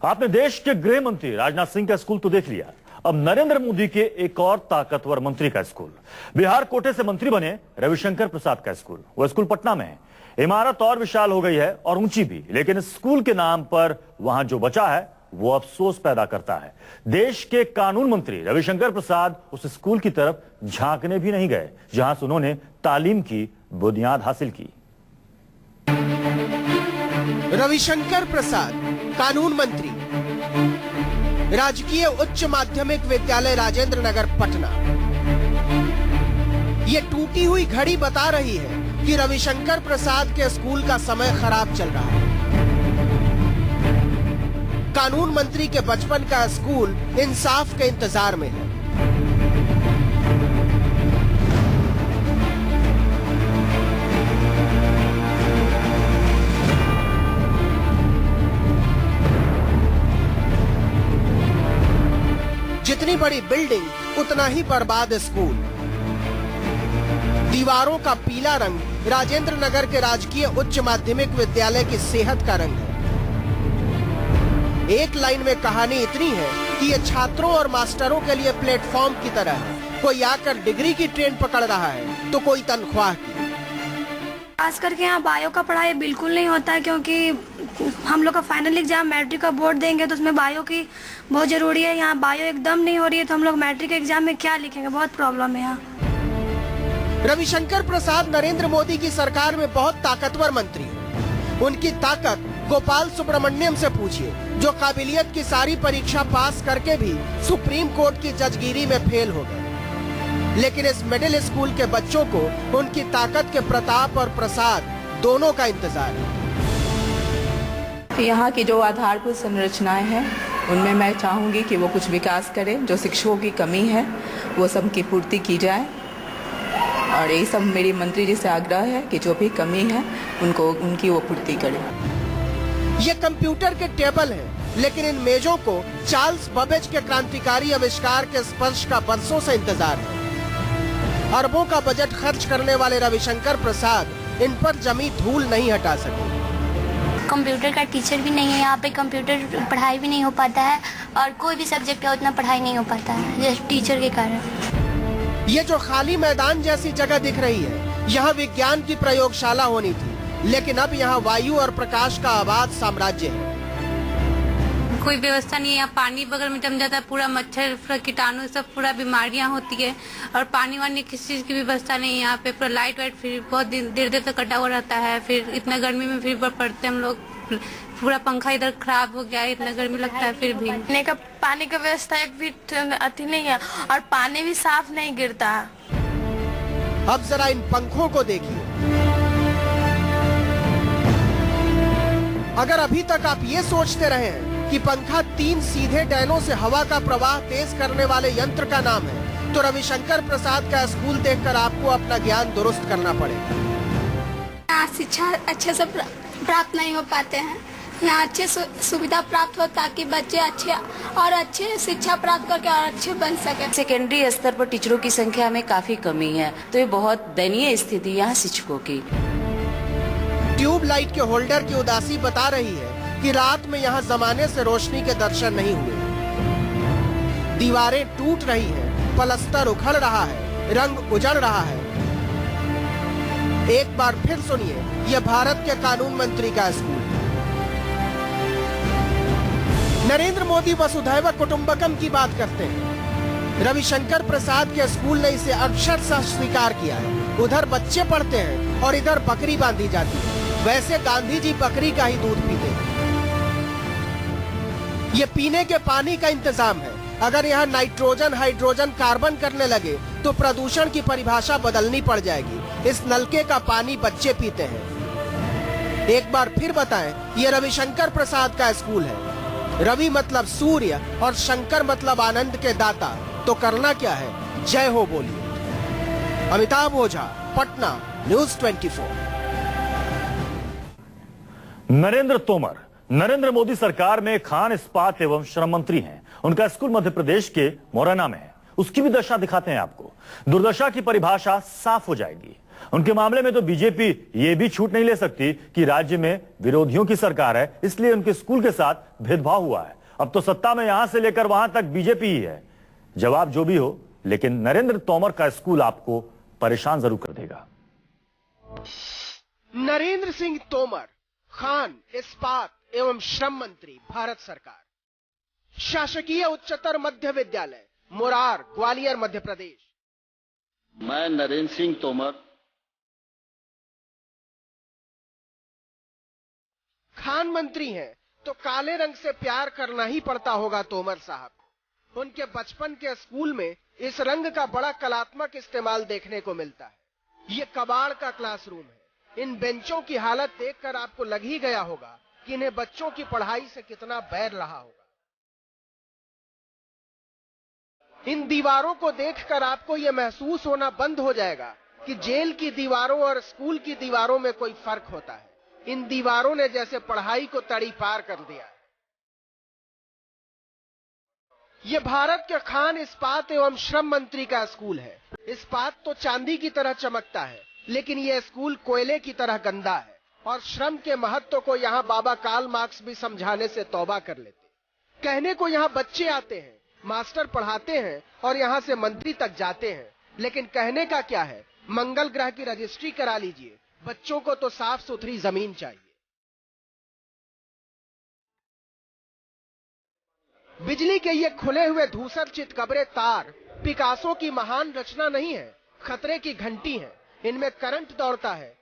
आपने देश के गृह मंत्री राजनाथ सिंह का स्कूल तो देख लिया, अब नरेंद्र मोदी के एक और ताकतवर मंत्री का स्कूल, बिहार कोटे से मंत्री बने रविशंकर प्रसाद का स्कूल। वह स्कूल पटना में है। इमारत और विशाल हो गई है और ऊंची भी, लेकिन इस स्कूल के नाम पर वहां जो बचा है वो अफसोस पैदा करता है। देश के कानून मंत्री रविशंकर प्रसाद उस स्कूल की तरफ झांकने भी नहीं गए जहां से उन्होंने तालीम की बुनियाद हासिल की। रविशंकर प्रसाद, कानून मंत्री, राजकीय उच्च माध्यमिक विद्यालय राजेंद्र नगर, पटना। ये टूटी हुई घड़ी बता रही है कि रविशंकर प्रसाद के स्कूल का समय खराब चल रहा है। कानून मंत्री के बचपन का स्कूल इंसाफ के इंतजार में है। जितनी बड़ी बिल्डिंग उतना ही बर्बाद स्कूल। दीवारों का पीला रंग राजेंद्र नगर के राजकीय उच्च माध्यमिक विद्यालय की सेहत का रंग है। एक लाइन में कहानी इतनी है कि ये छात्रों और मास्टरों के लिए प्लेटफॉर्म की तरह है। कोई आकर डिग्री की ट्रेन पकड़ रहा है तो कोई तनख्वाह की। खास करके यहाँ बायो का पढ़ाई बिल्कुल नहीं होता है, क्योंकि हम लोग का फाइनल एग्जाम मैट्रिक का बोर्ड देंगे तो उसमें बायो की बहुत जरूरी है। यहाँ बायो एकदम नहीं हो रही है तो हम लोग मैट्रिक एग्जाम में क्या लिखेंगे, बहुत प्रॉब्लम है यहाँ। रविशंकर प्रसाद नरेंद्र मोदी की सरकार में बहुत ताकतवर मंत्री है। उनकी ताकत गोपाल सुब्रमण्यम से पूछिए, जो काबिलियत की सारी परीक्षा पास करके भी सुप्रीम कोर्ट की जजगिरी में फेल हो गए। लेकिन इस मिडिल स्कूल के बच्चों को उनकी ताकत के प्रताप और प्रसाद दोनों का इंतजार है। यहाँ की जो आधारभूत संरचनाएं हैं उनमें मैं चाहूँगी कि वो कुछ विकास करें। जो शिक्षकों की कमी है वो सब की पूर्ति की जाए, और यही सब मेरी मंत्री जी से आग्रह है कि जो भी कमी है उनकी वो पूर्ति करें। ये कंप्यूटर के टेबल हैं, लेकिन इन मेजों को चार्ल्स बबेज के क्रांतिकारी आविष्कार के स्पर्श का बरसों से इंतजार है। अरबों का बजट खर्च करने वाले रविशंकर प्रसाद इन पर जमी धूल नहीं हटा सके। कंप्यूटर का टीचर भी नहीं है यहाँ पे, कंप्यूटर पढ़ाई भी नहीं हो पाता है और कोई भी सब्जेक्ट का उतना पढ़ाई नहीं हो पाता है जैसे टीचर के कारण। ये जो खाली मैदान जैसी जगह दिख रही है, यहाँ विज्ञान की प्रयोगशाला होनी थी, लेकिन अब यहाँ वायु और प्रकाश का आबाद साम्राज्य है। कोई व्यवस्था नहीं है यहाँ, पानी बगल में जम जाता है, पूरा मच्छर, पूरा कीटाणु, सब पूरा बीमारियां होती है। और पानी वानी किसी चीज की व्यवस्था नहीं है यहाँ पे। पूरा लाइट वाइट फिर बहुत देर तक कटा हुआ रहता है। फिर इतना गर्मी में फिर पड़ते हम लोग, पूरा पंखा इधर खराब हो गया है, इतना गर्मी लगता है। फिर भी पानी का व्यवस्था एक भी अति नहीं है और पानी भी साफ नहीं गिरता। अब जरा इन पंखों को देखिए। अगर अभी तक आप ये सोचते रहे हैं कि पंखा 3 सीधे डैनों से हवा का प्रवाह तेज करने वाले यंत्र का नाम है, तो रविशंकर प्रसाद का स्कूल देखकर आपको अपना ज्ञान दुरुस्त करना पड़ेगा। यहाँ शिक्षा अच्छे से प्राप्त नहीं हो पाते हैं। यहाँ अच्छे सुविधा प्राप्त हो ताकि बच्चे अच्छे शिक्षा प्राप्त करके और अच्छे बन सके। सेकेंडरी स्तर पर टीचरों की संख्या में काफी कमी है, तो ये बहुत दयनीय स्थिति यहाँ शिक्षकों की। ट्यूब लाइट के होल्डर की उदासी बता रही है कि रात में यहाँ जमाने से रोशनी के दर्शन नहीं हुए। दीवारें टूट रही हैं, पलस्तर उखड़ रहा है, रंग उजड़ रहा है। एक बार फिर सुनिए, यह भारत के कानून मंत्री का स्कूल। नरेंद्र मोदी वसुधैव कुटुंबकम की बात करते हैं। रविशंकर प्रसाद के स्कूल ने इसे अक्षरशः स्वीकार किया है। उधर बच्चे पढ़ते हैं और इधर बकरी बांधी जाती है। वैसे गांधी जी बकरी का ही दूध पीते हैं। ये पीने के पानी का इंतजाम है। अगर यहाँ नाइट्रोजन, हाइड्रोजन, कार्बन करने लगे तो प्रदूषण की परिभाषा बदलनी पड़ जाएगी। इस नलके का पानी बच्चे पीते हैं। एक बार फिर बताएं, ये रविशंकर प्रसाद का स्कूल है। रवि मतलब सूर्य और शंकर मतलब आनंद के दाता। तो करना क्या है? जय हो बोलिए। अमिताभ ओझा, पटना, न्यूज़ 24। नरेंद्र तोमर नरेंद्र मोदी सरकार में खान इस्पात एवं श्रम मंत्री हैं। उनका स्कूल मध्य प्रदेश के मोरैना में है। उसकी भी दशा दिखाते हैं आपको। दुर्दशा की परिभाषा साफ हो जाएगी। उनके मामले में तो बीजेपी ये भी छूट नहीं ले सकती कि राज्य में विरोधियों की सरकार है, इसलिए उनके स्कूल के साथ भेदभाव हुआ है। अब तो सत्ता में यहां से लेकर वहां तक बीजेपी ही है। जवाब जो भी हो, लेकिन नरेंद्र तोमर का स्कूल आपको परेशान जरूर कर देगा। नरेंद्र सिंह तोमर, खान, इस्पात एवं श्रम मंत्री, भारत सरकार। शासकीय उच्चतर मध्य विद्यालय, मुरार, ग्वालियर, मध्य प्रदेश। मैं नरेंद्र सिंह तोमर, खान मंत्री हैं तो काले रंग से प्यार करना ही पड़ता होगा तोमर साहब। उनके बचपन के स्कूल में इस रंग का बड़ा कलात्मक इस्तेमाल देखने को मिलता है। ये कबाड़ का क्लासरूम है। इन बेंचों की हालत देखकर आपको लग ही गया होगा कि इन्हें बच्चों की पढ़ाई से कितना बैर रहा होगा। इन दीवारों को देखकर आपको यह महसूस होना बंद हो जाएगा कि जेल की दीवारों और स्कूल की दीवारों में कोई फर्क होता है। इन दीवारों ने जैसे पढ़ाई को तड़ी पार कर दिया है। ये भारत के खान, इस्पात एवं श्रम मंत्री का स्कूल है। इस्पात तो चांदी की तरह चमकता है, लेकिन यह स्कूल कोयले की तरह गंदा है। और श्रम के महत्व को यहाँ बाबा कार्ल मार्क्स भी समझाने से तौबा कर लेते। कहने को यहाँ बच्चे आते हैं, मास्टर पढ़ाते हैं और यहाँ से मंत्री तक जाते हैं, लेकिन कहने का क्या है, मंगल ग्रह की रजिस्ट्री करा लीजिए, बच्चों को तो साफ सुथरी जमीन चाहिए। बिजली के ये खुले हुए धूसर चितकबरे तार पिकासो की महान रचना नहीं है, खतरे की घंटी है। इनमें करंट दौड़ता है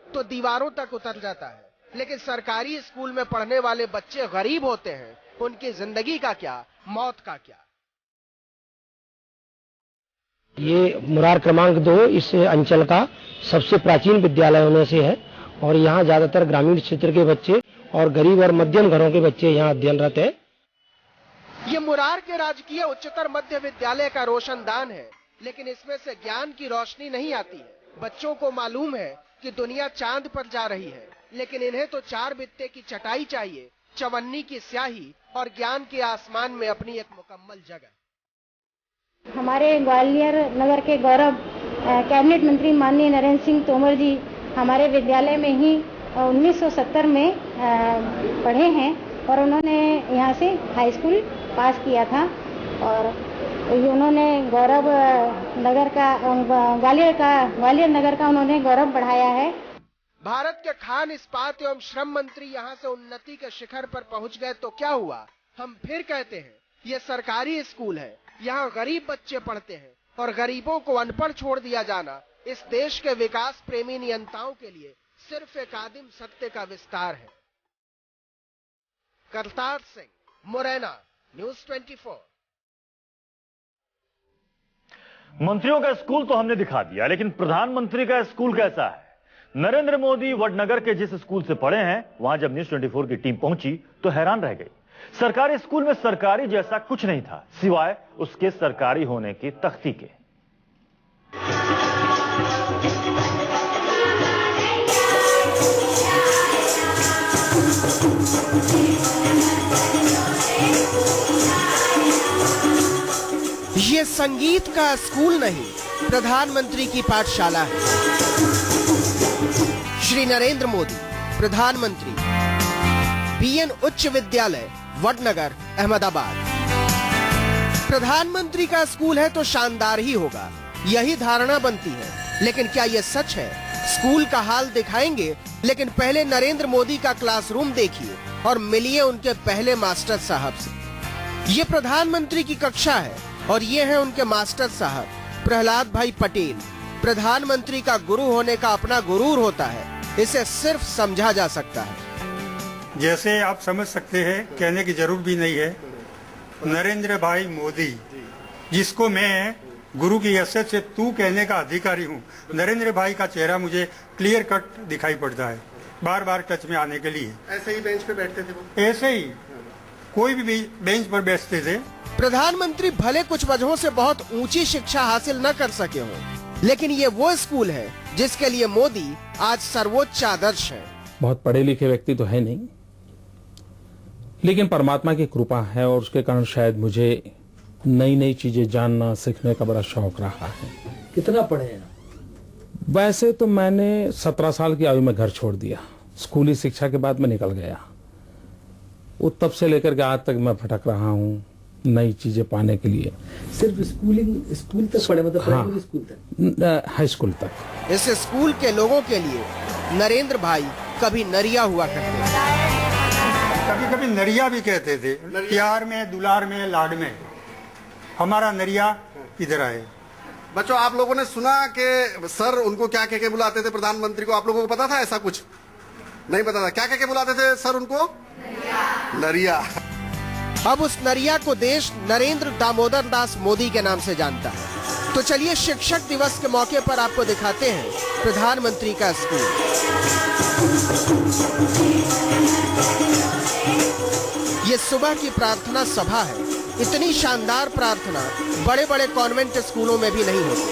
तो दीवारों तक उतर जाता है। लेकिन सरकारी स्कूल में पढ़ने वाले बच्चे गरीब होते हैं, उनकी जिंदगी का क्या, मौत का क्या। ये मुरार क्रमांक 2 इस अंचल का सबसे प्राचीन विद्यालयों में से है और यहाँ ज्यादातर ग्रामीण क्षेत्र के बच्चे और गरीब और मध्यम घरों के बच्चे यहाँ अध्ययनरत हैं। ये मुरार के राजकीय उच्चतर मध्य विद्यालय का रोशनदान है, लेकिन इसमें से ज्ञान की रोशनी नहीं आती है। बच्चों को मालूम है कि दुनिया चांद पर जा रही है, लेकिन इन्हें तो 4 बित्ते की चटाई चाहिए, चवन्नी की स्याही और ज्ञान के आसमान में अपनी एक मुकम्मल जगह। हमारे ग्वालियर नगर के गौरव कैबिनेट मंत्री माननीय नरेंद्र सिंह तोमर जी हमारे विद्यालय में ही 1970 में पढ़े हैं और उन्होंने यहाँ से हाई स्कूल पास किया था और उन्होंने गौरव नगर का, ग्वालियर नगर का उन्होंने गौरव बढ़ाया है। भारत के खान, इस्पात एवं श्रम मंत्री यहाँ से उन्नति के शिखर पर पहुँच गए तो क्या हुआ। हम फिर कहते हैं, ये सरकारी स्कूल है, यहाँ गरीब बच्चे पढ़ते हैं और गरीबों को अनपढ़ छोड़ दिया जाना इस देश के विकास प्रेमी नियंताओं के लिए सिर्फ एक आदिम सत्य का विस्तार है। करतार सिंह, मुरैना, न्यूज़ 24। मंत्रियों का स्कूल तो हमने दिखा दिया, लेकिन प्रधानमंत्री का स्कूल कैसा है। नरेंद्र मोदी वडनगर के जिस स्कूल से पढ़े हैं, वहां जब न्यूज़ 24 की टीम पहुंची तो हैरान रह गई। सरकारी स्कूल में सरकारी जैसा कुछ नहीं था, सिवाय उसके सरकारी होने की तख्ती के। ये संगीत का स्कूल नहीं, प्रधानमंत्री की पाठशाला है। श्री नरेंद्र मोदी, प्रधानमंत्री, बीएन उच्च विद्यालय, वडनगर, अहमदाबाद। प्रधानमंत्री का स्कूल है तो शानदार ही होगा, यही धारणा बनती है। लेकिन क्या यह सच है? स्कूल का हाल दिखाएंगे, लेकिन पहले नरेंद्र मोदी का क्लासरूम देखिए और मिलिए उनके पहले मास्टर साहब से। ये प्रधानमंत्री की कक्षा है और ये है उनके मास्टर साहब प्रहलाद भाई पटेल। प्रधानमंत्री का गुरु होने का अपना गुरूर होता है, इसे सिर्फ समझा जा सकता है। जैसे आप समझ सकते हैं, कहने की जरूरत भी नहीं है, नरेंद्र भाई मोदी, जिसको मैं गुरु की हैसियत से तू कहने का अधिकारी हूँ। नरेंद्र भाई का चेहरा मुझे क्लियर कट दिखाई पड़ता है, बार बार टच में आने के लिए। ऐसे ही बेंच पे बैठते थे वो? ऐसे ही कोई भी बेंच पर बैठते थे। प्रधानमंत्री भले कुछ वजहों से बहुत ऊंची शिक्षा हासिल न कर सके हों, लेकिन ये वो स्कूल है जिसके लिए मोदी आज सर्वोच्च आदर्श है। बहुत पढ़े लिखे व्यक्ति तो है नहीं, लेकिन परमात्मा की कृपा है और उसके कारण शायद मुझे नई नई चीजें जानना, सीखने का बड़ा शौक रहा है। कितना पढ़े हैं? वैसे तो मैंने 17 साल की आयु में घर छोड़ दिया। स्कूली शिक्षा के बाद मैं निकल गया। वो तब से लेकर के आज तक मैं भटक रहा हूँ नई चीजें पाने के लिए। सिर्फ स्कूल तक पढ़े, मतलब प्राइमरी स्कूल तक, हाई स्कूल तक। इस स्कूल के लोगों के लिए नरेंद्र भाई कभी नरिया हुआ करते थे। कभी कभी नरिया भी कहते थे, प्यार में, दुलार में, लाड में। हमारा नरिया इधर आए। बच्चों, आप लोगों ने सुना कि सर उनको क्या कह के बुलाते थे प्रधानमंत्री को? आप लोगों को पता था? ऐसा कुछ नहीं पता था। क्या कह के बुलाते थे सर उनको? नरिया। अब उस नरिया को देश नरेंद्र दामोदर दास मोदी के नाम से जानता है। तो चलिए शिक्षक दिवस के मौके पर आपको दिखाते हैं प्रधानमंत्री का स्कूल। ये सुबह की प्रार्थना सभा है। इतनी शानदार प्रार्थना बड़े बड़े कॉन्वेंट स्कूलों में भी नहीं होती।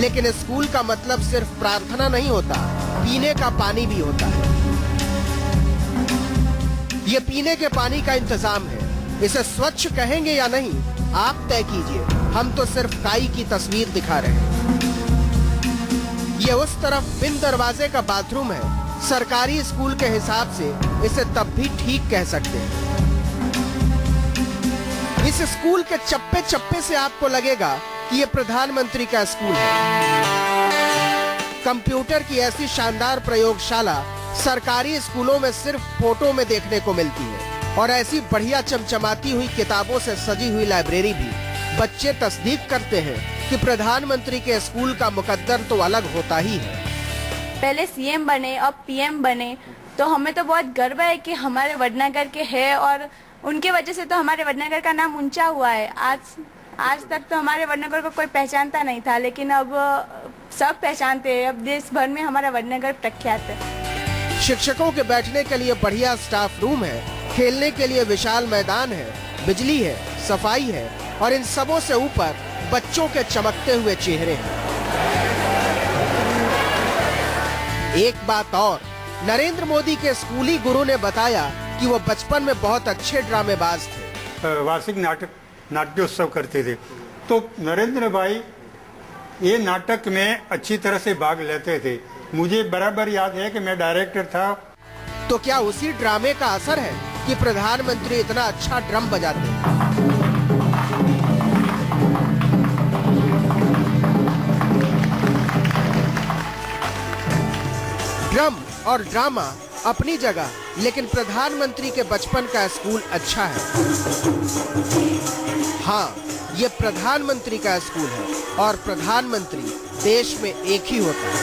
लेकिन स्कूल का मतलब सिर्फ प्रार्थना नहीं होता, पीने का पानी भी होता है। ये पीने के पानी का इंतजाम है। इसे स्वच्छ कहेंगे या नहीं, आप तय कीजिए। हम तो सिर्फ काई की तस्वीर दिखा रहे हैं। ये उस तरफ बिन दरवाजे का बाथरूम है। सरकारी स्कूल के हिसाब से इसे तब भी ठीक कह सकते हैं। इस स्कूल के चप्पे चप्पे से आपको लगेगा कि ये प्रधानमंत्री का स्कूल है। कंप्यूटर की ऐसी शानदार प्रयोगशाला सरकारी स्कूलों में सिर्फ फोटो में देखने को मिलती है। और ऐसी बढ़िया चमचमाती हुई किताबों से सजी हुई लाइब्रेरी भी बच्चे तस्दीक करते हैं कि प्रधानमंत्री के स्कूल का मुकद्दर तो अलग होता ही है। पहले सीएम बने, अब पीएम बने, तो हमें तो बहुत गर्व है कि हमारे वडनगर के हैं और उनके वजह से तो हमारे वडनगर का नाम ऊंचा हुआ है। आज तक तो हमारे वडनगर को कोई पहचानता नहीं था, लेकिन अब सब पहचानते हैं। अब देश भर में हमारा वडनगर प्रख्यात है। शिक्षकों के बैठने के लिए बढ़िया स्टाफ रूम है, खेलने के लिए विशाल मैदान है, बिजली है, सफाई है और इन सबों से ऊपर बच्चों के चमकते हुए चेहरे हैं। एक बात और, नरेंद्र मोदी के स्कूली गुरु ने बताया कि वो बचपन में बहुत अच्छे ड्रामेबाज थे। वार्षिक नाट्योत्सव करते थे, तो नरेंद्र भाई ये नाटक में अच्छी तरह से भाग लेते थे। मुझे बराबर याद है कि मैं डायरेक्टर था। तो क्या उसी ड्रामे का असर है कि प्रधानमंत्री इतना अच्छा ड्रम बजाते हैं? ड्रम और ड्रामा अपनी जगह, लेकिन प्रधानमंत्री के बचपन का स्कूल अच्छा है। हाँ, ये प्रधानमंत्री का स्कूल है और प्रधानमंत्री देश में एक ही होता है।